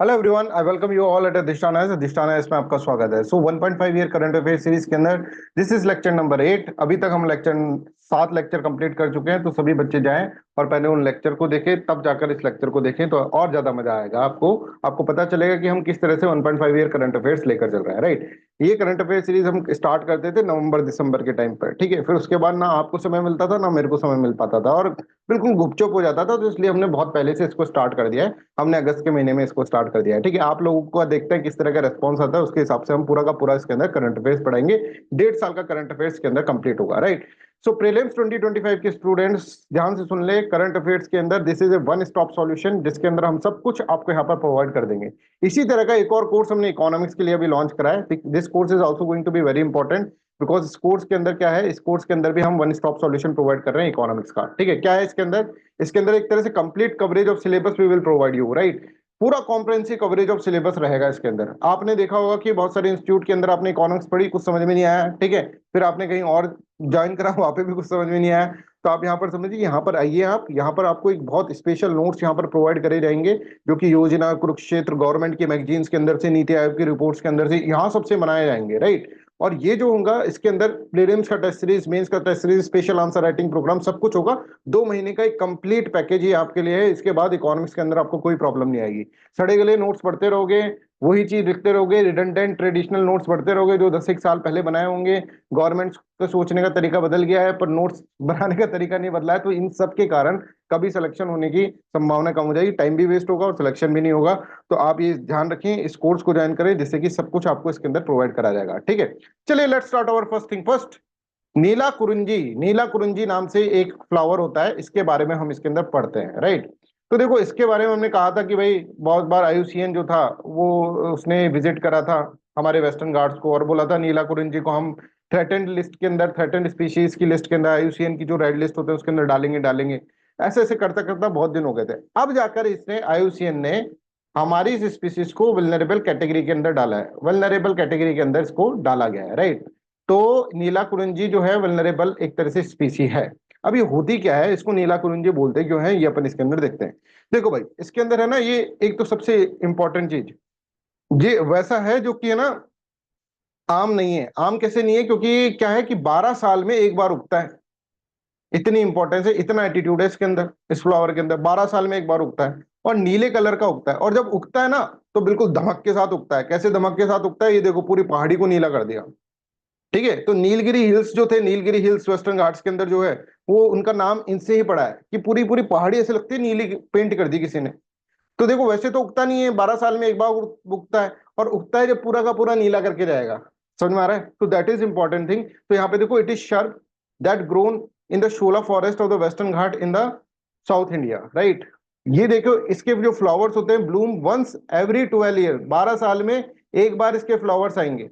Hello everyone, I welcome you all at Adhishthana इसमें आपका स्वागत है। So 1.5 year current affair series के अंदर दिस इज लेक्चर नंबर 8। अभी तक हम लेक्चर 7 लेक्चर कंप्लीट कर चुके हैं। तो सभी बच्चे जाएं और पहले उन लेक्चर को देखें, तब जाकर इस लेक्चर को देखें तो और ज्यादा मजा आएगा। आपको आपको पता चलेगा कि हम किस तरह से 1.5 ईयर करंट अफेयर्स लेकर चल रहे हैं। राइट, ये करंट अफेयर सीरीज हम स्टार्ट करते थे नवंबर दिसंबर के टाइम पर, ठीक है। फिर उसके बाद ना आपको समय मिलता था ना मेरे को समय मिल पाता था, और बिल्कुल गुपचुप हो जाता था। तो इसलिए हमने बहुत पहले से इसको स्टार्ट कर दिया है। हमने अगस्त के महीने में इसको स्टार्ट कर दिया है, ठीक है। आप लोगों को देखते हैं किस तरह का रेस्पॉन्स आता है, उसके हिसाब से हम पूरा का पूरा इसके अंदर करंट अफेयर्स पढ़ाएंगे। 1.5 साल का करंट अफेयर्स के अंदर कंप्लीट होगा। राइट, सो प्रीलिम्स 2025 के स्टूडेंट्स ध्यान से सुन ले। करंट अफेयर्स के अंदर this is a one stop solution, जिसके अंदर हम सब कुछ आपको यहाँ पर प्रोवाइड कर देंगे। इसी तरह का एक और कोर्स हमने इकोनॉमिक्स के लिए अभी लॉन्च करा है। This course is also going to be very important, because इस कोर्स के अंदर क्या है, इस कोर्स के अंदर भी हम वन स्टॉप सॉल्यूशन प्रोवाइड कर रहे हैं इकोनॉमिक्स का, ठीक है। क्या है इसके अंदर, इसके अंदर एक तरह से complete coverage of syllabus we will provide you. Right, पूरा कॉम्प्रिहेंसिव कवरेज ऑफ सिलेबस रहेगा इसके अंदर। आपने देखा होगा कि बहुत सारे इंस्टीट्यूट के अंदर आपने इकोनॉमिक्स पढ़ी, कुछ समझ में नहीं आया, ठीक है। फिर आपने कहीं और ज्वाइन करा, वहां पे भी कुछ समझ में नहीं आया। तो आप यहाँ पर समझिए, यहाँ पर आइए आप, यहाँ पर आपको एक बहुत स्पेशल नोट्स यहाँ पर प्रोवाइड करे जाएंगे, जो कि योजना, कुरुक्षेत्र, गवर्नमेंट की मैगजीन्स के अंदर से, नीति आयोग की रिपोर्ट्स के अंदर से, यहाँ सबसे बनाए जाएंगे। राइट, और ये जो होगा इसके अंदर प्रीलिम्स का टेस्ट सीरीज, मेंस का test series, special answer writing programme, सब कुछ होगा। 2 महीने का एक कंप्लीट पैकेज ही आपके लिए है। इसके बाद इकोनॉमिक्स के अंदर आपको कोई प्रॉब्लम नहीं आएगी। सड़े गले नोट्स पढ़ते रहोगे, वही चीज लिखते रहोगे, रिडंडेंट ट्रेडिशनल नोट्स पढ़ते रहोगे जो 10 एक साल पहले बनाए होंगे। गवर्नमेंट का सोचने का तरीका बदल गया है, पर नोट्स बनाने का तरीका नहीं बदला है। तो इन सब के कारण कभी सिलेक्शन होने की संभावना कम हो जाएगी, टाइम भी वेस्ट होगा और सिलेक्शन भी नहीं होगा। तो आप ये ध्यान रखें, इस कोर्स को ज्वाइन करें, जिससे कि सब कुछ आपको इसके अंदर प्रोवाइड करा जाएगा, ठीक है। चलिए let's start our first thing first. Neela Kurunji, Neela Kurunji नाम से एक फ्लावर होता है, इसके बारे में हम इसके अंदर पढ़ते हैं। राइट, तो देखो इसके बारे में हमने कहा था कि भाई बहुत बार आईयूसीएन जो था वो उसने विजिट करा था हमारे वेस्टर्न घाट्स को, और बोला था नीला कुरुंजी को हम थ्रेटेंड लिस्ट के अंदर, थ्रेटेंड स्पीशीज की लिस्ट के अंदर, आईयूसीएन की जो रेड लिस्ट होते हैं उसके अंदर डालेंगे डालेंगे। ऐसे ऐसे करता करता बहुत दिन हो गए थे। अब जाकर इसने, आईयूसीएन ने हमारी इस स्पीशीज को वल्नरेबल कैटेगरी के अंदर डाला है, वल्नरेबल कैटेगरी के अंदर इसको डाला गया है। राइट, तो नीला कुरुंजी जो है वल्नरेबल एक तरह से स्पीसी है। अब ये होती क्या है, इसको नीला कुरुंजी बोलते क्यों है, ये अपन इसके अंदर देखते हैं। देखो भाई, इसके अंदर है ना, ये एक तो सबसे इंपॉर्टेंट चीज, ये वैसा है जो कि है ना आम नहीं है। आम कैसे नहीं है, क्योंकि क्या है कि 12 साल में एक बार उगता है। इतनी इंपॉर्टेंस है, इतना एटीट्यूड है इसके अंदर, इस फ्लावर के अंदर 12 साल में एक बार उगता है, और नीले कलर का उगता है। और जब उगता है ना, तो बिल्कुल धमक के साथ उगता है। कैसे धमक के साथ उगता है, ये देखो पूरी पहाड़ी को नीला कर दिया, ठीक है। तो नीलगिरी हिल्स जो थे, नीलगिरी हिल्स वेस्टर्न घाट्स के अंदर जो है, वो उनका नाम इनसे ही पड़ा है कि पूरी पूरी पहाड़ी ऐसे लगती है नीली पेंट कर दी किसी ने। तो देखो वैसे तो उगता नहीं है, 12 साल में एक बार उगता है, और उगता है जब पूरा का पूरा नीला करके जाएगा। समझ में आ रहा है, तो दैट इज इंपॉर्टेंट थिंग। तो यहाँ पे देखो, it is shrub that grown in the Shola forest of the Western Ghat in the South India. Right, ये देखो इसके जो फ्लावर्स होते हैं, ब्लूम वंस एवरी 12 ईयर, 12 साल में एक बार इसके फ्लावर्स आएंगे।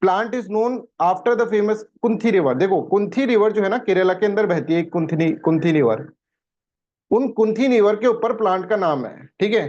Plant is known after the famous Kunthi river. देखो कुंथी रिवर जो है ना, केरला के अंदर बहती है, कुंथी कुंथी रिवर, उन कुंथी रिवर के ऊपर प्लांट का नाम है, ठीक है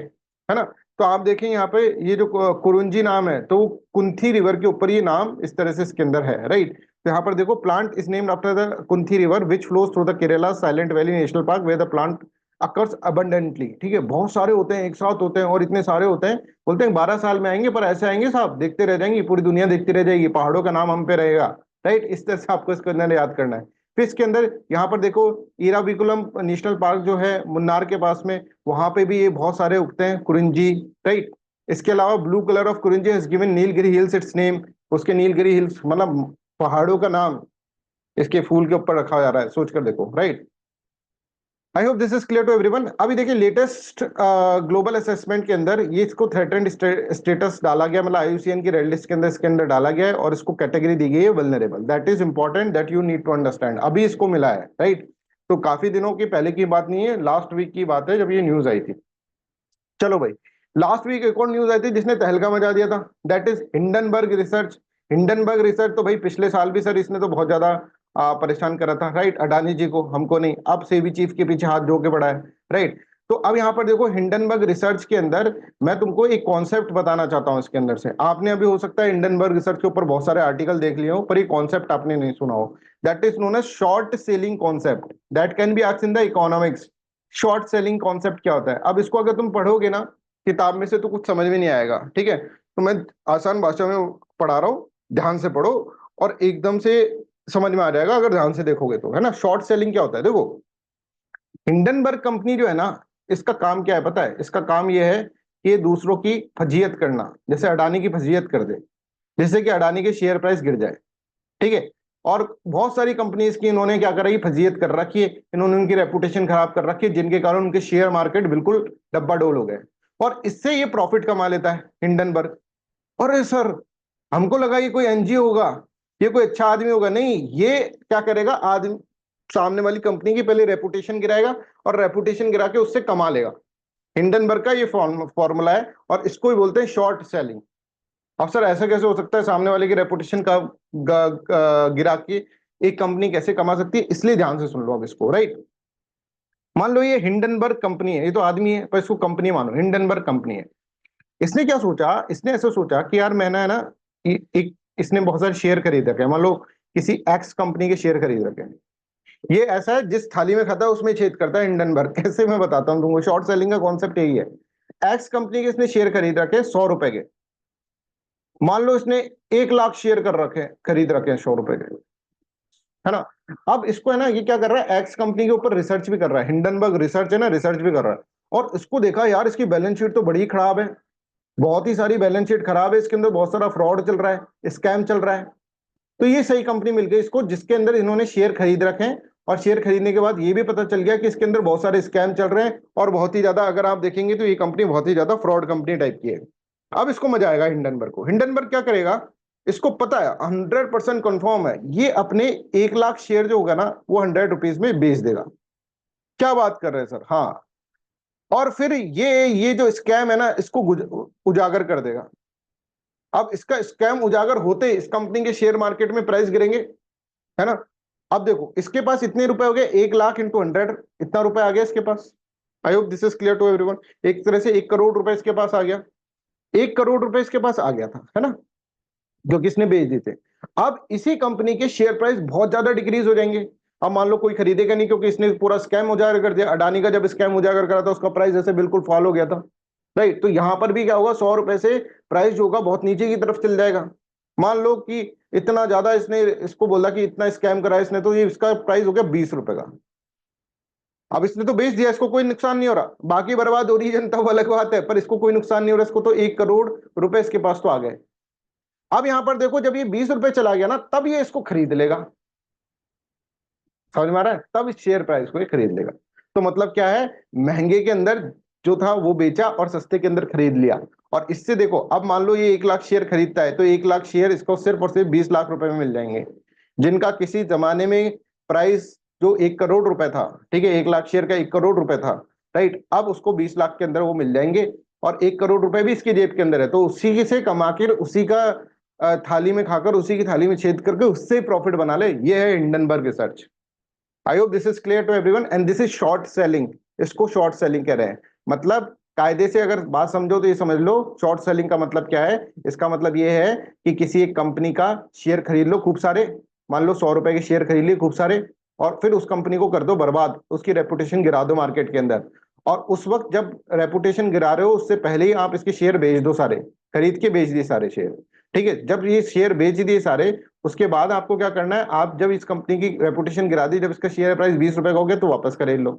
ना। तो आप देखें यहाँ पे, ये जो कुरुंजी नाम है, तो कुंथी रिवर के ऊपर ये नाम इस तरह से इसके अंदर है। राइट, तो यहाँ पर देखो, plant is named after the Kunthi river which flows through the Kerala Silent Valley National Park where the plant occurs abundantly. ठीक है, बहुत सारे होते हैं, एक साथ होते हैं, और इतने सारे होते हैं। बोलते हैं 12 साल में आएंगे, पर ऐसे आएंगे साहब, देखते रह जाएंगे, पूरी दुनिया देखती रह जाएगी, पहाड़ों का नाम हम पे रहेगा। राइट, इस तरह से आपको इसके अंदर याद करना है। फिर इसके अंदर यहाँ पर देखो, इराविकुलम नेशनल पार्क जो है मुन्नार के पास में, वहां पे भी ये बहुत सारे उगते हैं कुरिंजी। राइट, इसके अलावा blue colour of Kurinji has given Nilgiri hills it's name. उसके नीलगिरी हिल्स मतलब पहाड़ों का नाम इसके फूल के ऊपर रखा जा रहा है, सोच कर देखो। Right, I hope this is clear to everyone. अभी देखिए, लेटेस्ट ग्लोबल असेसमेंट के अंदर ये इसको थ्रेटेंड स्टेटस डाला गया, मतलब आईयूसीएन की रेड लिस्ट के अंदर इसके अंदर डाला गया है, और इसको कैटेगरी दी गई है vulnerable. That is important, that you need to understand. अभी इसको मिला है। राइट, तो काफी दिनों की पहले की बात नहीं है, लास्ट वीक की बात है जब ये न्यूज आई थी। चलो भाई, लास्ट वीक एक और न्यूज आई थी जिसने तहलका मचा दिया था, that is Hindenburg research. Hindenburg research तो भाई पिछले साल भी सर इसने तो बहुत ज्यादा परेशान करा था। राइट, अडानी जी को, हमको नहीं, अब सेबी चीफ के पीछे हाथ धो के पड़ा है। राइट, तो अब यहाँ पर देखो, हिंडनबर्ग रिसर्च के अंदर मैं तुमको एक कॉन्सेप्ट बताना चाहता हूँ। इसके अंदर से आपने अभी हो सकता है हिंडनबर्ग रिसर्च के ऊपर बहुत सारे आर्टिकल देख लिए हो, पर ये कॉन्सेप्ट आपने नहीं सुना हो। That is known as short selling concept, that can be asked in the economics. Short selling concept क्या होता है, अब इसको अगर तुम पढ़ोगे ना, किताब में से तो कुछ समझ में नहीं आएगा, ठीक है, तो मैं आसान भाषा में पढ़ा रहा हूँ, ध्यान से पढ़ो और एकदम से समझ में आ जाएगा अगर ध्यान से देखोगे तो, है ना। शॉर्ट सेलिंग क्या होता है, देखो हिंडनबर्ग कंपनी जो है ना, इसका काम क्या है पता है, इसका काम ये है कि ये दूसरों की फजीयत करना, जैसे अडानी की फजीयत कर दे, जिससे कि अडानी के शेयर प्राइस गिर जाए, ठीक है। और बहुत सारी कंपनीज की इन्होंने क्या कर रही है, फजीयत कर रखी है, इन्होंने उनकी रेपुटेशन खराब कर रखी है, जिनके कारण उनके शेयर मार्केट बिल्कुल डब्बाडोल हो गए, और इससे ये प्रॉफिट कमा लेता है हिंडनबर्ग। अरे सर, हमको लगा ये कोई एनजीओ होगा, ये कोई अच्छा आदमी होगा, नहीं, ये क्या करेगा, आदमी सामने वाली कंपनी की पहले रेपुटेशन गिराएगा और रेपुटेशन गिरा के उससे कमा लेगा। हिंडनबर्ग का ये फॉर्मूला है और इसको ही बोलते हैं शॉर्ट सेलिंग। अब सर ऐसा कैसे हो सकता है, सामने वाले की रेपुटेशन का गिरा के एक कंपनी कैसे कमा सकती है, इसलिए ध्यान से सुन लो अब इसको, राइट। मान लो ये हिंडनबर्ग कंपनी है, ये तो आदमी है पर इसको कंपनी मानो, हिंडनबर्ग कंपनी है। इसने क्या सोचा, इसने ऐसा सोचा कि यार मैंने है ना, एक इसने बहुत सारे शेयर खरीद रखे हैं, मान लो किसी एक्स कंपनी के शेयर खरीद रखे हैं। ये ऐसा है जिस थाली में खाता है उसमें छेद करता है हिंडनबर्ग। कैसे, मैं बताता हूँ तुमको, शॉर्ट सेलिंग का कॉन्सेप्ट यही है। एक्स कंपनी के इसने शेयर खरीद रखे 100 रुपए के, मान लो इसने 1 लाख शेयर कर रखे हैं, खरीद रखे हैं 100 रुपए के, है ना। अब इसको है ना, ये क्या कर रहा है, एक्स कंपनी के ऊपर रिसर्च भी कर रहा है, हिंडनबर्ग रिसर्च है ना, रिसर्च भी कर रहा है। और इसको देखा यार इसकी बैलेंस शीट तो बड़ी खराब है, बहुत ही सारी बैलेंस शीट खराब है, इसके अंदर बहुत सारा फ्रॉड चल रहा है, स्कैम चल रहा है। तो ये सही कंपनी मिल गई इसको, जिसके अंदर इन्होंने शेयर खरीद रखे हैं, और शेयर खरीदने के बाद ये भी पता चल गया कि इसके अंदर बहुत सारे स्कैम चल रहे हैं, और बहुत ही ज्यादा, अगर आप देखेंगे तो ये कंपनी बहुत ही ज्यादा फ्रॉड कंपनी टाइप की है। अब इसको मजा आएगा हिंडनबर्ग को, हिंडनबर्ग क्या करेगा, इसको पता है, 100% कंफर्म है, ये अपने 1 लाख शेयर जो होगा ना वो 100 रुपीज में बेच देगा। क्या बात कर रहे हैं सर, हाँ। और फिर ये जो स्कैम है ना, इसको उजागर कर देगा। अब इसका स्कैम उजागर होते इस कंपनी के शेयर मार्केट में प्राइस गिरेंगे, है ना। अब देखो इसके पास इतने रुपए हो गए, 1 लाख इंटू 100, इतना रुपए आ गया इसके पास। I hope this is clear to everyone. एक तरह से 1 करोड़ रुपए इसके पास आ गया, 1 करोड़ रुपए इसके पास आ गया था, है ना, जो किसने बेच दिए थे। अब इसी कंपनी के शेयर प्राइस बहुत ज्यादा डिक्रीज हो जाएंगे। अब मान लो कोई खरीदेगा नहीं, क्योंकि इसने पूरा स्कैम उजागर कर दिया, अडानी का जब स्कैम उजागर करा था उसका प्राइस ऐसे बिल्कुल फॉल हो गया था, राइट। तो यहां पर भी क्या होगा, 100 रुपए से प्राइस जो होगा बहुत नीचे की तरफ चल जाएगा। मान लो कि इतना ज्यादा इसने इसको बोला कि इतना स्कैम करा इसने, तो ये इसका प्राइस हो गया 20 रुपए का। अब इसने तो बेच दिया, इसको कोई नुकसान नहीं हो रहा, बाकी बर्बाद हो रही है जनता, वो अलग बात है, पर इसको कोई नुकसान नहीं हो रहा, इसको तो 1 करोड़ रुपए इसके पास तो आ गए। अब यहां पर देखो, जब ये 20 रुपए चला गया ना, तब ये इसको खरीद लेगा, समझ में आ रहा है, तब इस शेयर प्राइस को ये खरीद लेगा। तो मतलब क्या है, महंगे के अंदर जो था वो बेचा और सस्ते के अंदर खरीद लिया। और इससे देखो, अब मान लो ये 1 लाख शेयर खरीदता है, तो 1 लाख शेयर इसको सिर्फ और सिर्फ 20 लाख रुपए में मिल जाएंगे, जिनका किसी जमाने में प्राइस जो 1 करोड़ रुपए था, ठीक है, 1 लाख शेयर का 1 करोड़ रुपए था, राइट। अब उसको 20 लाख के अंदर वो मिल जाएंगे, और 1 करोड़ रुपए भी इसकी जेब के अंदर है, तो उसी से कमा के उसी का थाली में खाकर, उसी की थाली में छेद करके उससे प्रॉफिट बना ले। ये है Hindenburg research. I hope this is clear to everyone, and this is short selling. इसको शॉर्ट सेलिंग कह रहे हैं। मतलब कायदे से अगर बात समझो तो ये समझ लो, शॉर्ट सेलिंग का मतलब क्या है। इसका मतलब ये है कि किसी एक कंपनी का शेयर खरीद लो खूब सारे, मान लो 100 रुपए के शेयर खरीद लिए खूब सारे, और फिर उस कंपनी को कर दो बर्बाद, उसकी रेपुटेशन गिरा दो मार्केट के अंदर। और उस वक्त जब रेपुटेशन गिरा रहे हो, उससे पहले ही आप इसके शेयर बेच दो सारे, खरीद के बेच दिए सारे शेयर, ठीक है। जब ये शेयर बेच दिए सारे, उसके बाद आपको क्या करना है, आप जब इस कंपनी की रेपुटेशन गिरा दी, जब इसका शेयर प्राइस 20 रुपए का हो गया, तो वापस खरीद लो।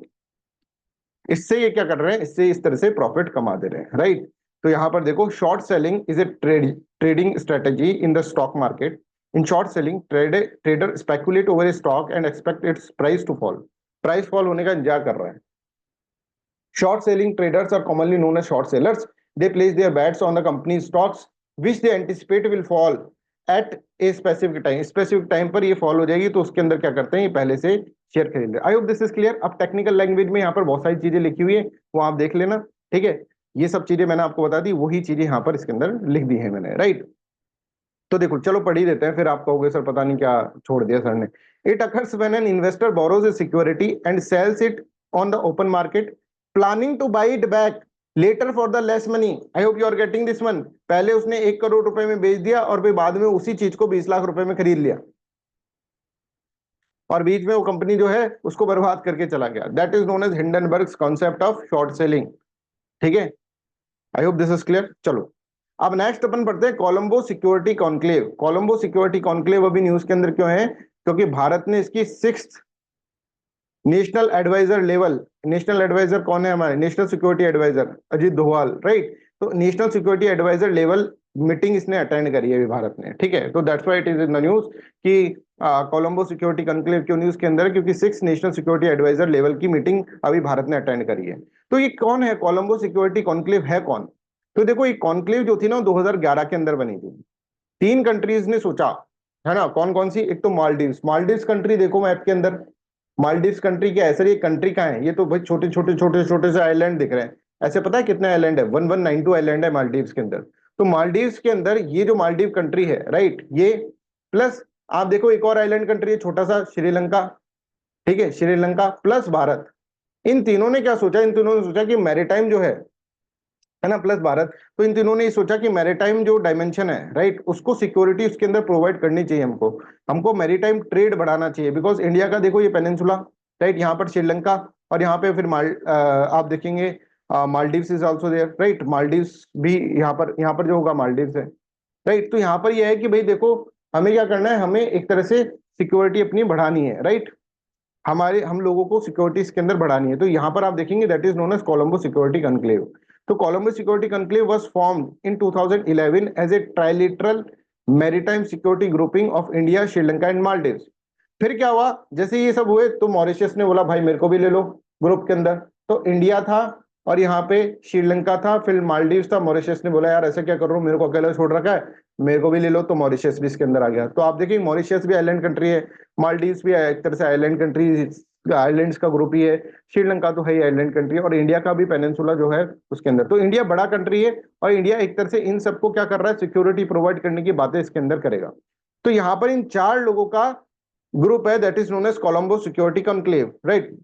इससे ये क्या कर रहे हैं, इससे इस तरह से प्रॉफिट कमा दे रहे हैं, राइट। तो यहां पर देखो, short selling is a trading strategy in the stock market. In short selling trader speculate over a stock and expect its price to fall. Price fall होने का इंतजार कर रहा है। Short selling traders are commonly known as short sellers. They place their bets on the company's stocks, which they anticipate will fall at a specific time. Specific time पर ये fall हो जाएगी, तो उसके अंदर क्या करते हैं, ये पहले से शेयर खरीद ले। आई होप दिस इज क्लियर। अब टेक्निकल लैंग्वेज में यहाँ पर बहुत सारी चीजें लिखी हुई है, वो आप देख लेना, ठीक है। ये सब चीजें मैंने आपको बता दी, वही चीजें यहाँ पर इसके अंदर लिख दी है मैंने, राइट। तो देखो चलो पढ़ ही देते हैं, फिर आप कहोगे सर पता नहीं क्या छोड़ दिया सर ने। It occurs when an investor borrows a security and sells it on the open market, planning to buy it back later for the less money. I hope you are getting this one. पहले उसने 1 करोड़ रुपए में बेच दिया, और फिर बाद में उसी चीज को 20 लाख रुपए में खरीद लिया, और बीच में वो कंपनी जो है उसको बर्बाद करके चला गया। That is known as Hindenburg's concept of short selling, ठीक है। I hope this is clear. चलो अब नेक्स्ट अपन पढ़ते हैं Colombo security conclave. Colombo security conclave अभी न्यूज के अंदर क्यों है, क्योंकि भारत ने इसकी 6th national advisor level, national advisor कौन है हमारे, national security advisor Ajit Doval, right. तो national security advisor level meeting इसने अटेंड करी है अभी भारत ने, ठीक है। तो that's why it is in the news कि कोलंबो सिक्योरिटी कॉन्क्लेव क्यों न्यूज के अंदर है, क्योंकि 6 नेशनल सिक्योरिटी एडवाइजर लेवल की मीटिंग अभी भारत ने अटेंड करी है। तो ये कौन है कोलंबो सिक्योरिटी कॉन्क्लेव, है कौन? तो देखो ये कॉन्क्लेव जो थी ना 2011 के अंदर बनी थी। 3 कंट्रीज ने सोचा, है ना, कौन कौन सी, एक तो मालदीव्स, मालदीव्स कंट्री देखो मैप के अंदर, मालदीव्स कंट्री क्या है सर, ये कंट्री कहाँ है, ये तो भाई छोटे छोटे छोटे छोटे से आइलैंड दिख रहे हैं। ऐसे पता है कितने आइलैंड है, 1192 आइलैंड है मालदीव्स के अंदर। तो मालदीव्स के अंदर ये जो मालदीव कंट्री है, राइट, ये प्लस आप देखो एक और आइलैंड कंट्री है छोटा सा, श्रीलंका, ठीक है, श्रीलंका प्लस भारत। इन तीनों ने क्या सोचा, इन तीनों ने सोचा कि मैरीटाइम जो है ना, प्लस भारत, तो इन तीनों ने ये सोचा कि मैरीटाइम जो डायमेंशन है, राइट, उसको सिक्योरिटी उसके अंदर प्रोवाइड करनी चाहिए हमको, हमको मैरीटाइम ट्रेड बढ़ाना चाहिए। बिकॉज इंडिया का देखो ये पेनिनसुला, राइट, यहाँ पर श्रीलंका, और यहाँ पे फिर आप देखेंगे Maldives is also there, right, Maldives भी यहाँ पर जो होगा मालदीव्स है, राइट। तो यहाँ पर यह है कि भाई देखो हमें क्या करना है, हमें एक तरह से सिक्योरिटी अपनी बढ़ानी है, राइट, हम लोगों को सिक्योरिटी इसके अंदर बढ़ानी है। तो यहाँ पर आप देखेंगे that is known as Colombo security conclave. तो Colombo security conclave was formed in 2011 as a trilateral maritime security grouping of India, Sri Lanka and Maldives. फिर क्या हुआ, जैसे ये सब हुए तो मॉरिशस ने बोला भाई मेरे को भी ले लो ग्रुप के अंदर। तो इंडिया था और यहाँ पे श्रीलंका था, फिर मालदीव्स था, मॉरिशस ने बोला यार ऐसा क्या कर रहा हूँ, मेरे को अकेला छोड़ रखा है, मेरे को भी ले लो, तो मॉरिशस भी इसके अंदर आ गया। तो आप देखिए मॉरिशस भी आइलैंड कंट्री है, मालदीव्स भी एक तरह से आइलैंड कंट्री, आइलैंड्स का ग्रुप ही है, श्रीलंका तो है ही आइलैंड कंट्री, और इंडिया का भी पेनिनसुला जो है उसके अंदर। तो इंडिया बड़ा कंट्री है और इंडिया एक तरह से इन सबको क्या कर रहा है, सिक्योरिटी प्रोवाइड करने की बातें इसके अंदर करेगा। तो यहाँ पर इन 4 लोगों का ग्रुप है that is known as Colombo security conclave, right.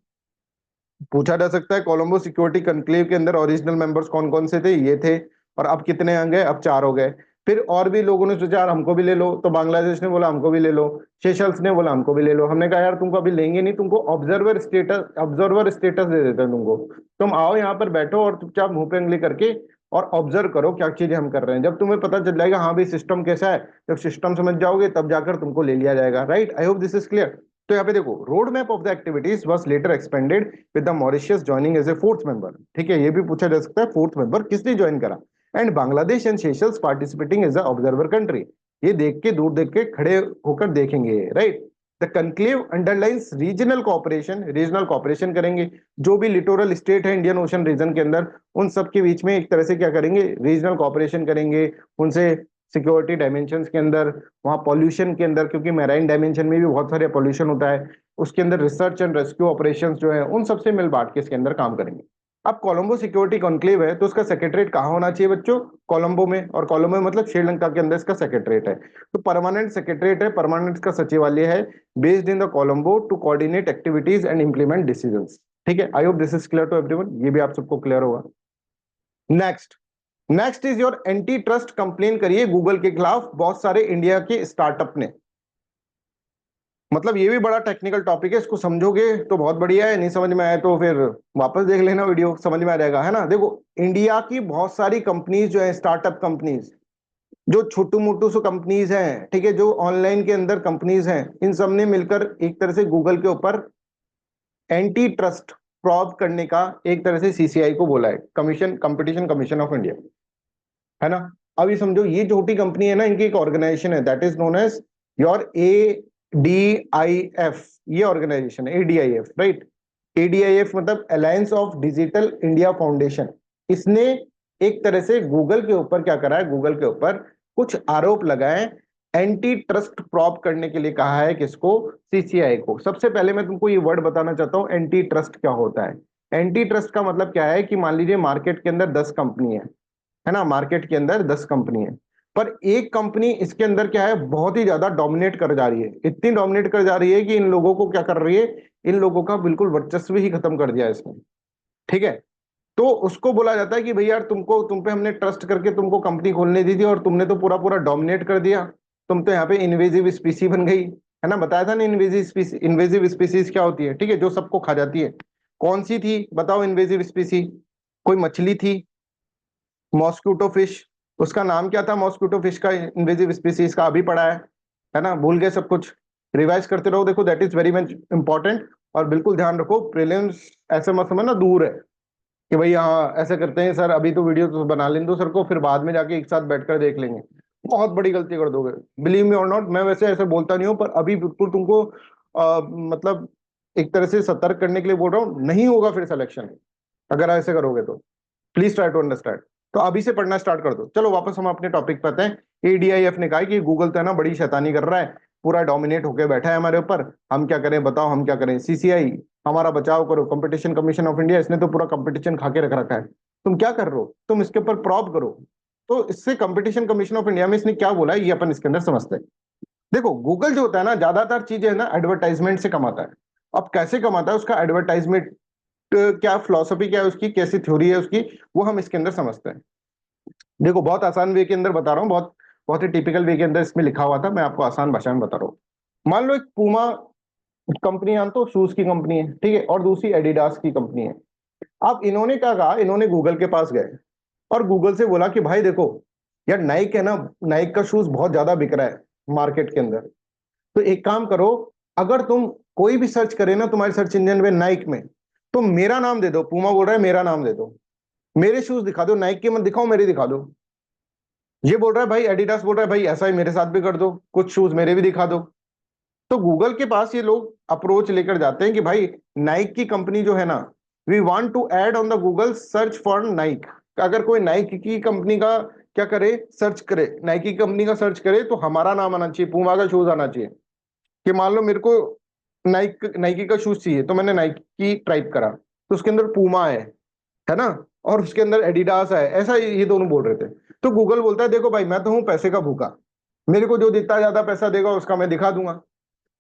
पूछा जा सकता है कोलंबो सिक्योरिटी कॉन्क्लेव के अंदर ओरिजिनल मेंबर्स कौन कौन से थे, ये थे, और अब कितने आ गए, अब 4 हो गए। फिर और भी लोगों ने सोचा यार हमको भी ले लो, तो बांग्लादेश ने बोला हमको भी ले लो, सेशल्स ने बोला हमको भी ले लो। हमने कहा यार तुमको अभी लेंगे नहीं, तुमको ऑब्जर्वर स्टेटस दे देते हैं तुमको, तुम आओ यहाँ पर बैठो और चुपचाप मुंह पे उंगली करके और ऑब्जर्व करो क्या चीजें हम कर रहे हैं। जब तुम्हें पता चल जाएगा हाँ भाई सिस्टम कैसा है, जब सिस्टम समझ जाओगे तब जाकर तुमको ले लिया जाएगा, right. I hope this is clear. तो यहाँ पे देखो road map of the activities was later expanded with the Mauritius joining as a 4th member, ठीक है, ये भी पूछा जा सकता है 4th मेंबर किसने ज्वाइन करा, and Bangladesh and Seychelles participating as a observer country, ये देख के दूर देख के खड़े होकर देखेंगे, right. The conclave underlines regional cooperation करेंगे, जो भी लिटोरल स्टेट है इंडियन ओशन रीजन के अंदर, उन सब के बीच में एक तरह से क्या करेंगे, रीजनल कॉपरेशन करेंगे, उनसे सिक्योरिटी डायमेंशंस के अंदर, वहाँ पॉल्यूशन के अंदर, क्योंकि मैराइन डायमेंशन में भी बहुत सारे पॉल्यूशन होता है, उसके अंदर रिसर्च एंड रेस्क्यू ऑपरेशंस जो है उन सबसे मिल बांट के इसके अंदर काम करेंगे। अब कोलंबो सिक्योरिटी कॉन्क्लेव है तो उसका सेक्रेटरीट कहाँ होना चाहिए बच्चों, कोलंबो में, और कोलंबो मतलब श्रीलंका के अंदर इसका सेक्रेटरीट है। तो परमानेंट सेक्रेटरीट है, परमानेंट का सचिवालय है, based in the Colombo to coordinate activities and implement decisions, ठीक है। I hope this is clear to everyone, ये भी आप सबको क्लियर होगा। Next is your anti trust complain करिए गूगल के खिलाफ बहुत सारे इंडिया के स्टार्टअप ने। मतलब ये भी बड़ा टेक्निकल टॉपिक है, इसको समझोगे तो बहुत बढ़िया है, नहीं समझ में आए तो फिर वापस देख लेना वीडियो, समझ में आ जाएगा, है ना। देखो इंडिया की बहुत सारी कंपनीज जो है, स्टार्टअप कंपनीज, जो छोटू मोटू सो कंपनीज हैं, ठीक है, जो ऑनलाइन के अंदर कंपनीज हैं, इन सब ने मिलकर एक तरह से गूगल के ऊपर एंटी ट्रस्ट प्रॉब करने का एक तरह से सीसीआई को बोला है, कंपटीशन कमीशन ऑफ इंडिया, है ना। अब ये समझो ये छोटी कंपनी है ना, इनकी एक ऑर्गेनाइजेशन है that is known as your ADIF, ये ऑर्गेनाइजेशन है ADIF, राइट। ADIF मतलब alliance of digital India foundation. इसने एक तरह से गूगल के ऊपर क्या करा है, गूगल के ऊपर कुछ आरोप लगाए, एंटी ट्रस्ट प्रॉब करने के लिए कहा है, किसको, सीसीआई को। सबसे पहले मैं तुमको ये वर्ड बताना चाहता हूं, एंटी ट्रस्ट क्या होता है। एंटी ट्रस्ट का मतलब क्या है कि मान लीजिए मार्केट के अंदर 10 कंपनी है ना, मार्केट के अंदर 10 कंपनी है, पर एक कंपनी इसके अंदर क्या है, बहुत ही ज्यादा डोमिनेट कर जा रही है, इतनी डोमिनेट कर जा रही है कि इन लोगों को क्या कर रही है, इन लोगों का बिल्कुल वर्चस्व ही खत्म कर दिया इसने, ठीक है। तो उसको बोला जाता है कि भैया यार तुम पे हमने ट्रस्ट करके तुमको कंपनी खोलने दी थी और तुमने तो पूरा पूरा डोमिनेट कर दिया, तुम तो यहाँ पे इन्वेजिव स्पीसी बन गई, है ना। बताया था ना इन्वेजिव स्पीसीज क्या होती है, ठीक है, जो सबको खा जाती है। कौन सी थी बताओ इन्वेजिव स्पीसी, कोई मछली थी, मॉस्किटो फिश, उसका नाम क्या था मॉस्किटो फिश का, इन्वेजिव स्पीसीज का, अभी पढ़ा है ना, भूल गए सब कुछ, रिवाइज करते रहो। देखो that is very much important. और बिल्कुल ध्यान रखो, प्रीलिम्स ऐसे मत समझना दूर है कि भाई हाँ ऐसे करते हैं सर, अभी तो वीडियो तो बना लेने दो सर को, फिर बाद में जाके एक साथ बैठकर देख लेंगे, बहुत बड़ी गलती कर दोगे। बिलीव मी और नॉट, मैं वैसे ऐसे बोलता नहीं हूँ, पर अभी बिल्कुल तुमको मतलब एक तरह से सतर्क करने के लिए बोल रहा हूँ, नहीं होगा फिर सिलेक्शन अगर ऐसे करोगे तो। Please try to understand. तो अभी से पढ़ना स्टार्ट कर दो। चलो वापस हम अपने टॉपिक पे आते हैं। एडीआईएफ ने कहा कि गूगल तो है ना बड़ी शैतानी कर रहा है, पूरा डोमिनेट होके बैठा है हमारे ऊपर, हम क्या करें बताओ, हम क्या करें। सीसीआई, हमारा बचाव करो, कंपटीशन कमीशन ऑफ इंडिया, इसने तो पूरा कंपटीशन खा के रख रखा है, तुम क्या कर रहे हो, तुम इसके ऊपर प्रॉब करो। तो इससे कंपटीशन कमीशन ऑफ इंडिया में इसने क्या बोला है ये अपन इसके अंदर समझते हैं। देखो गूगल जो होता है ना, ज्यादातर चीजें है ना एडवर्टाइजमेंट से कमाता है। अब कैसे कमाता है, उसका एडवर्टाइजमेंट क्या फिलॉसफी, क्या है उसकी, कैसी थ्योरी है उसकी, वो हम इसके अंदर समझते हैं। देखो बहुत आसान वे के अंदर बता रहा हूँ, बहुत बहुत ही टिपिकल वे के अंदर इसमें लिखा हुआ था, मैं आपको आसान भाषा में बता रहा हूँ। मान लो एक पूमा कंपनी, जान तो शूज की कंपनी है, ठीक है, और दूसरी एडिडास की कंपनी है। अब इन्होंने क्या कहा, इन्होंने गूगल के पास गए और गूगल से बोला कि भाई देखो यार, नाइक है ना, नाइक का शूज बहुत ज्यादा बिक रहा है मार्केट के अंदर, तो एक काम करो, अगर तुम कोई भी सर्च करे ना तुम्हारे सर्च इंजन में नाइक में, तो मेरा नाम दे दो। पूमा बोल रहा है मेरा नाम दे दो, मेरे शूज दिखा दो, नाइक के मत दिखाओ, मेरे दिखा दो। ये बोल रहा है भाई, एडिडास बोल रहा है भाई ऐसा ही मेरे साथ भी कर दो, कुछ शूज मेरे भी दिखा दो। तो गूगल के पास ये लोग अप्रोच लेकर जाते हैं कि भाई नाइक की कंपनी जो है ना, we want to add on the Google search for Nike. अगर कोई नाइक की कंपनी का क्या करे, सर्च करे, नाइकी कंपनी का सर्च करे, तो हमारा नाम आना चाहिए, पूमा का शूज आना चाहिए। कि मान लो मेरे को नाइकी का शूज चाहिए, तो मैंने नाइकी टाइप करा तो उसके अंदर पूमा है ना, और उसके अंदर एडिडास है, ऐसा ये दोनों बोल रहे थे। तो गूगल बोलता है देखो भाई, मैं तो हूं पैसे का भूखा, मेरे को जो जितना ज्यादा पैसा देगा उसका मैं दिखा दूंगा।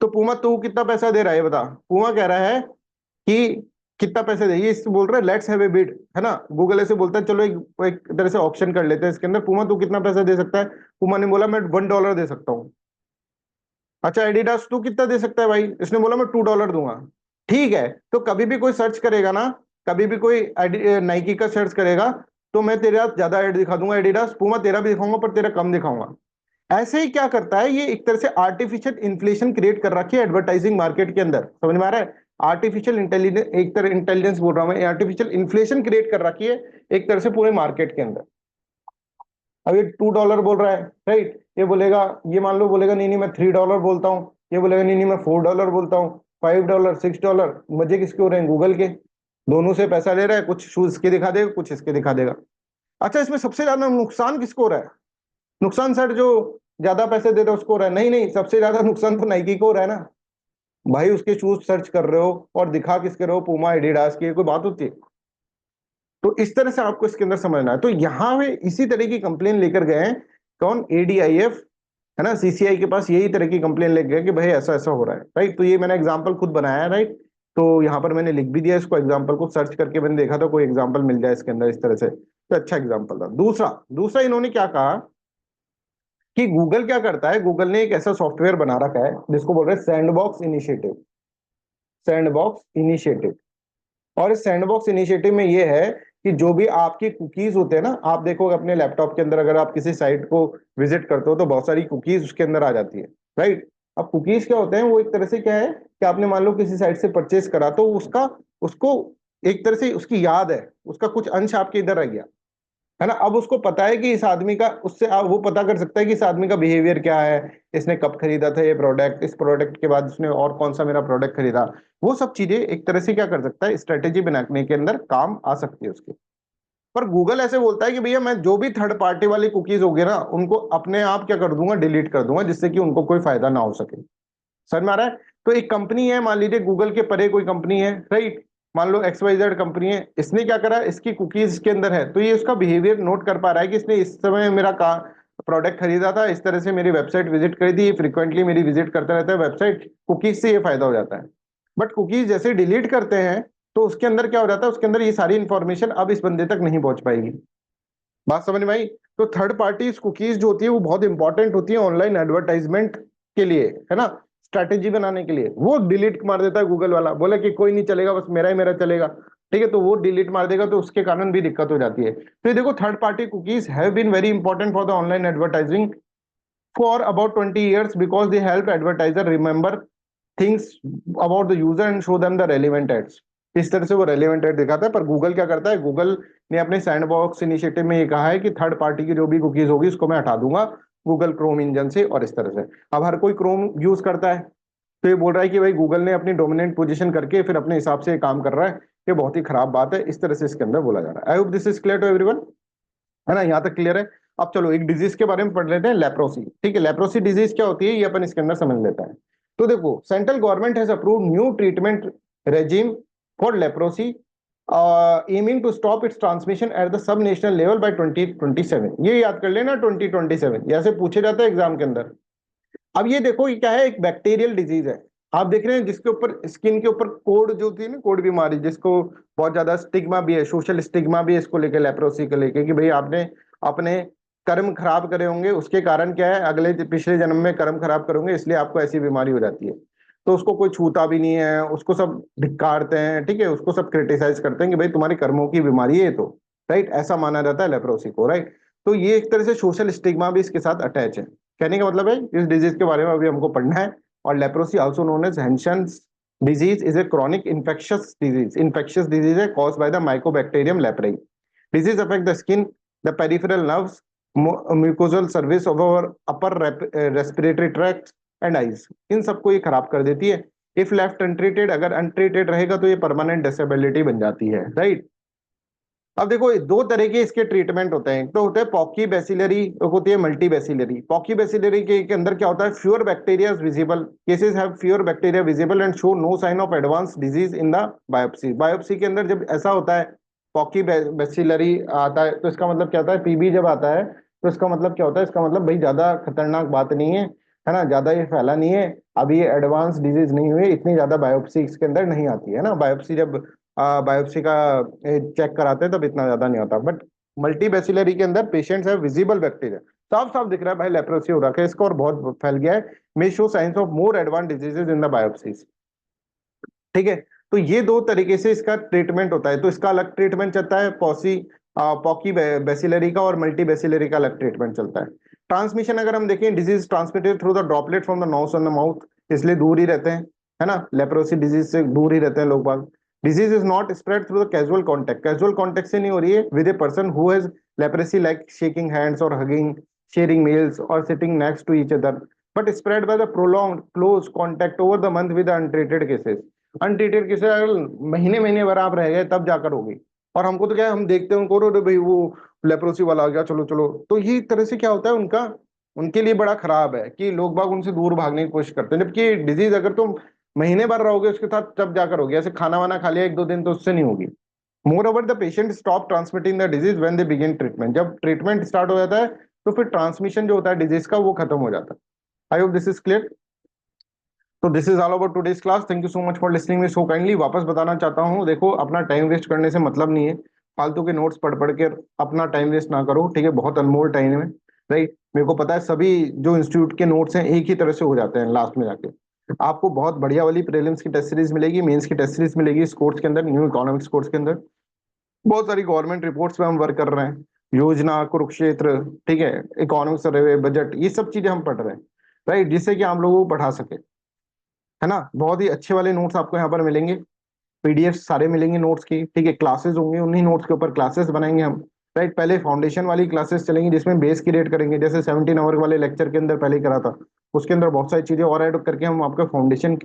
तो पूमा तू कितना पैसा दे रहा है बता। पूमा कह रहा है कि कितना पैसे दे, ये बोल रहा है लेट्स हैव ए बिड, है ना। गूगल ऐसे बोलता है चलो एक तरह से ऑप्शन कर लेते हैं इसके अंदर, पूमा तू कितना पैसा दे सकता है। पूमा ने बोला मैं $1 दे सकता हूँ। अच्छा एडिडास तू कितना दे सकता है भाई, इसने बोला मैं $2 दूंगा। ठीक है, तो कभी भी कोई सर्च करेगा ना, कभी भी कोई नाइकी का सर्च करेगा, तो मैं तेरा ज्यादा एड दिखा दूंगा एडिडास, पूमा तेरा भी दिखाऊंगा पर तेरा कम दिखाऊंगा। ऐसे ही क्या करता है ये, एक तरह से आर्टिफिशियल इन्फ्लेशन क्रिएट कर रखी है एडवर्टाइजिंग मार्केट के अंदर, समझ में आ रहा है। आर्टिफिशियल इंटेलिजेंस, एक तरह इंटेलिजेंस बोल रहा हूं मैं, आर्टिफिशियल इन्फ्लेशन क्रिएट कर रखी है एक तरह से पूरे मार्केट के अंदर। अब ये $2 बोल रहा है, राइट, ये बोलेगा, ये मान लो बोलेगा नहीं नहीं मैं $3 बोलता हूँ, ये बोलेगा नहीं नहीं मैं $4 बोलता हूँ, $5 $6। मजे किसके हो रहे हैं, गूगल के। दोनों से पैसा ले रहा है, कुछ शूज के दिखा देगा, कुछ इसके दिखा देगा। अच्छा इसमें सबसे ज्यादा नुकसान किसको हो रहा है, नुकसान सर जो ज्यादा पैसे दे रहे हो उसको हो रहा है, नहीं नहीं, सबसे ज्यादा नुकसान तो नाइकी को हो रहा है ना। भाई उसके शूज सर्च कर रहे हो और दिखा किसके रहे हो, पूमा एडिडास की, कोई बात होती है। तो इस तरह से आपको इसके अंदर समझना है। तो यहाँ पे इसी तरह की कंप्लेन लेकर गए हैं, कौन, एडीआईएफ, है ना, सीसीआई के पास यही तरह की कंप्लेन लेकर गए कि भाई ऐसा ऐसा हो रहा है, राइट। तो ये मैंने एग्जांपल खुद बनाया है, राइट। तो यहाँ पर मैंने लिख भी दिया इसको, एग्जांपल को सर्च करके मैंने देखा था कोई एग्जांपल मिल जाए इसके अंदर इस तरह से, तो अच्छा एग्जांपल था। दूसरा दूसरा इन्होंने क्या कहा कि गूगल क्या करता है, गूगल ने एक ऐसा सॉफ्टवेयर बना रखा है जिसको बोल रहे हैं सैंडबॉक्स इनिशिएटिव, सैंडबॉक्स इनिशिएटिव। और इस सैंडबॉक्स इनिशिएटिव में ये है कि जो भी आपकी कुकीज होते हैं ना, आप देखोगे अपने लैपटॉप के अंदर, अगर आप किसी साइट को विजिट करते हो तो बहुत सारी कुकीज उसके अंदर आ जाती है, राइट। अब कुकीज क्या होते हैं, वो एक तरह से क्या है कि आपने मान लो किसी साइट से परचेस करा, तो उसका उसको एक तरह से उसकी याद है, उसका कुछ अंश आपके इधर आ गया, है ना। अब उसको पता है कि इस आदमी का, उससे आप वो पता कर सकता है कि इस आदमी का बिहेवियर क्या है, इसने कब खरीदा था ये प्रोडक्ट, इस प्रोडक्ट के बाद उसने और कौन सा मेरा प्रोडक्ट खरीदा। वो सब चीजें एक तरह से क्या कर सकता है, स्ट्रेटेजी बनाने के अंदर काम आ सकती है उसके। पर गूगल ऐसे बोलता है कि भैया मैं जो भी थर्ड पार्टी वाली कुकीज होगी ना, उनको अपने आप क्या कर दूंगा, डिलीट कर दूंगा, जिससे कि उनको कोई फायदा ना हो सके। समझ में आ रहा है। तो एक कंपनी है, मान लीजिए गूगल के परे कोई कंपनी है, राइट, मान लो XYZ कंपनी है, इसने क्या करा, इसकी कुकीज के अंदर है, तो ये उसका बिहेवियर नोट कर पा रहा है कि इसने इस समय मेरा का प्रोडक्ट खरीदा था, इस तरह से मेरी वेबसाइट विजिट करी थी, फ्रीक्वेंटली मेरी विजिट करता रहता है वेबसाइट, कुकीज से ये फायदा हो जाता है। बट कुकीज जैसे डिलीट करते हैं, तो उसके अंदर क्या हो जाता है, उसके अंदर ये सारी इंफॉर्मेशन अब इस बंदे तक नहीं पहुंच पाएगी। बात समझ में आई। तो थर्ड पार्टी कुकीज जो होती है वो बहुत इंपॉर्टेंट होती है ऑनलाइन एडवर्टाइजमेंट के लिए, है ना, स्ट्रैटेजी बनाने के लिए। वो डिलीट मार देता है गूगल वाला, बोला कि कोई नहीं चलेगा, बस मेरा ही मेरा चलेगा। ठीक है, तो वो डिलीट मार देगा, तो उसके कारण भी दिक्कत हो जाती है। तो ये देखो, third party cookies have been very important for the online advertising for about 20 years because they help advertiser remember things about the user and show them the relevant ads. इस तरह से वो रेलिवेंट एड दिखाता है। पर Google क्या करता है, गूगल ने अपने सैंडबॉक्स इनिशिएटिव में ये कहा है कि थर्ड पार्टी की जो भी कुकीज होगी उसको मैं हटा दूंगा गूगल क्रोम इंजन से, और इस तरह से। अब हर कोई क्रोम यूज करता है, तो ये बोल रहा है कि भाई गूगल ने अपनी डोमिनेंट पोजीशन करके फिर अपने हिसाब से ये काम कर रहा है, ये बहुत ही खराब बात है। इस तरह से इसके अंदर बोला जा रहा है। I hope this is clear to everyone, है ना, यहाँ तक क्लियर है। अब चलो एक डिजीज के बारे में पढ़ लेते हैं, लेप्रोसी। ठीक है, लेप्रोसी डिजीज क्या होती है ये अपन इसके अंदर समझ लेते हैं। तो देखो, central government has approved new treatment regime for leprosy aiming to stop its transmission at the sub national level by 2027। ये याद कर लेना, 2027 ऐसे पूछे जाता है एग्जाम के अंदर। अब ये देखो, ये क्या है, एक बैक्टीरियल डिजीज है। आप देख रहे हैं जिसके ऊपर स्किन के ऊपर कोड जो थी ना, कोड बीमारी, जिसको बहुत ज्यादा स्टिग्मा भी है, सोशल स्टिग्मा भी है इसको लेके, लेप्रोसी को लेके, कि भाई आपने अपने कर्म खराब करे होंगे, उसके कारण क्या है, अगले पिछले जन्म में कर्म खराब करोगे, इसलिए आपको ऐसी बीमारी हो जाती है। तो उसको कोई छूता भी नहीं है, उसको सब धिक्कारते हैं, ठीक है, उसको सब क्रिटिसाइज करते हैं कि भाई तुम्हारी कर्मों की बीमारी है, तो राइट, ऐसा माना जाता है लेप्रोसी को, राइट। तो ये एक तरह से सोशल स्टिग्मा भी इसके साथ अटैच है। कहने का मतलब है इस डिजीज के बारे में अभी हमको पढ़ना है। और leprosy also known as Hansen's disease is a chronic infectious disease है caused by the mycobacterium leprae. Disease affect the skin, the peripheral nerves, mucosal service of our upper respiratory tract and eyes. इन सबको ये खराब कर देती है। If left untreated, अगर untreated रहेगा तो ये परमानेंट डिसेबिलिटी बन जाती है, राइट। अब देखो, दो तरह के इसके ट्रीटमेंट होते हैं। एक तो होता है पॉकी बेसिलरी, एक होती है मल्टी बेसिलरी। पॉकी बेसिलरी के अंदर क्या होता है, fewer bacteria visible, cases have fewer bacteria visible and show no sign of advance disease in the biopsy. Biopsy के अंदर जब ऐसा होता है, पॉकी बेसिलरी आता है, तो इसका मतलब क्या होता है, पीबी जब आता है तो इसका मतलब क्या होता है, इसका मतलब भाई ज्यादा खतरनाक बात नहीं है ना, ज्यादा ये फैला नहीं है, अभी ये एडवांस डिजीज नहीं हुई, इतनी ज्यादा बायोप्सी इसके अंदर नहीं आती है ना। बायोप्सी जब बायोप्सी का चेक कराते हैं तब इतना ज्यादा नहीं होता। बट मल्टी बेसिलरी के अंदर पेशेंट्स है विजिबल बैक्टीरिया, साफ साफ दिख रहा है भाई लेप्रोसी हो रखा है इसको, और बहुत फैल गया है, may show science of more advance diseases in the biopsies. ठीक है, तो ये दो तरीके से इसका ट्रीटमेंट होता है। तो इसका अलग ट्रीटमेंट चलता है पॉकी बेसिलरी का, और मल्टी बेसिलरी का अलग ट्रीटमेंट चलता है। ट्रांसमिशन अगर हम देखें, disease transmitted through the droplet from the nose and the mouth, इसलिए दूर ही रहते हैं, है ना, लेप्रोसी डिजीज से दूर ही रहते हैं लोग बाग। Disease is not spread through the casual contact, casual contact से नहीं हो रही है with a person who has leprosy, like shaking hands और हगिंग, शेयरिंग मील्स और sitting next to each other, but spread by the prolonged close contact over the month with untreated cases. Untreated cases अगर महीने महीने भर आप रह गए तब जाकर होगी। और हमको तो क्या है, हम देखते हैं उनको, अरे भाई वो लेप्रोसी वाला आ गया, चलो चलो। तो ये तरह से क्या होता है, उनका उनके लिए बड़ा खराब है कि लोग बाग उनसे दूर भागने की कोशिश करते हैं। जबकि डिजीज अगर तुम महीने भर रहोगे उसके साथ तब जाकर होगी, ऐसे खाना वाना खा लिया एक दो दिन तो उससे नहीं होगी। More over the patient stop transmitting the disease when they begin treatment, जब ट्रीटमेंट स्टार्ट हो जाता है तो फिर ट्रांसमिशन जो होता है डिजीज का वो खत्म हो जाता है। I hope this is clear. तो this is all about today's class, thank you so much for listening me so kindly. वापस बताना चाहता हूँ, देखो अपना टाइम वेस्ट करने से मतलब नहीं है, फालतू के नोट्स पढ़ पढ़ के अपना टाइम वेस्ट ना करो, ठीक है, बहुत अनमोल टाइम है, राइट। मेरे को पता है सभी जो इंस्टीट्यूट के नोट्स हैं एक ही तरह से हो जाते हैं लास्ट में जाके। आपको बहुत बढ़िया वाली प्रीलिम्स की टेस्ट सीरीज मिलेगी, मेंस की टेस्ट सीरीज मिलेगी इस कोर्स के अंदर, न्यू इकोनॉमिक्स कोर्स के अंदर। बहुत सारी गवर्नमेंट रिपोर्ट्स पे हम वर्क कर रहे हैं, योजना, कुरुक्षेत्र, ठीक है, इकोनॉमिक्स सर्वे, बजट, ये सब चीजें हम पढ़ रहे हैं, राइट, जिससे कि आप लोगों को पढ़ा सके, है ना। बहुत ही अच्छे वाले नोट्स आपको यहाँ पर मिलेंगे, पीडीएफ सारे मिलेंगे नोट्स की, ठीक है, क्लासेस होंगे, उन्हीं नोट्स के ऊपर क्लासेस बनाएंगे हम, राइट। पहले फाउंडेशन वाली क्लासेस चलेंगी जिसमें बेस क्रिएट करेंगे, जैसे 17 आवर वाले लेक्चर के अंदर पहले ही करा था, उसके अंदर बहुत सारी चीजें और ऐड करके हम आपका फाउंडेशन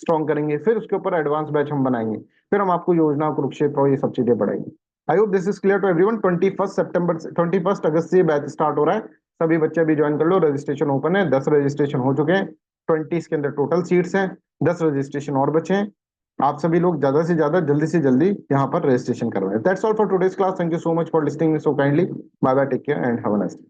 स्ट्रॉन्ग करेंगे, फिर उसके ऊपर एडवांस बैच हम बनाएंगे, फिर हम आपको योजना, कुरुक्षेत्र और ये सब चीजें पढ़ाएंगे। I hope this is clear to everyone. 21 सितंबर 21 अगस्त से बैच स्टार्ट हो रहा है, सभी बच्चे अभी ज्वाइन कर लो, रजिस्ट्रेशन ओपन है, 10 रजिस्ट्रेशन हो चुके हैं, 20 के अंदर टोटल सीट्स हैं, 10 रजिस्ट्रेशन और बचे हैं। आप सभी लोग ज्यादा से ज्यादा जल्दी से जल्दी यहाँ पर रजिस्ट्रेशन करवाएं। That's all for today's class, thank you so much for listening me so kindly, bye bye, take care and have a nice day.